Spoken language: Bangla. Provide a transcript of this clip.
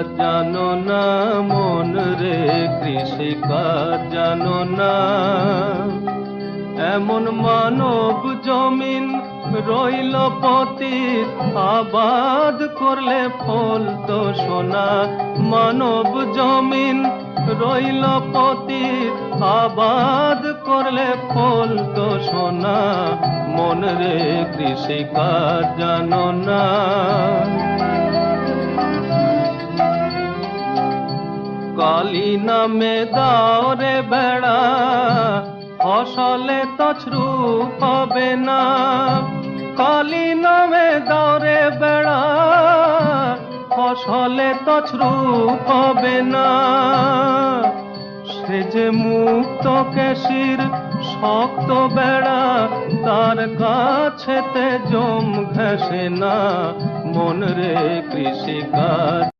কাজ জানো না, মন রে কৃষি কাজ জানো না। এমন মানব জমিন রইল পতিত, আবাদ করলে ফল তো সোনা। মানব জমিন রইল পতিত, আবাদ করলে ফল তো সোনা। মন রে কৃষি কাজ জানো না। কালী নামে দাও রে বেড়া, ফসলে তছরূপ হবে না। কালী নামে দাও রে বেড়া, ফসলে তছরূপ হবে না। সে যে মুক্ত কেশির শক্ত বেড়া, তার কাছেতে জম ঘেঁষে না। মন রে কৃষি কাজ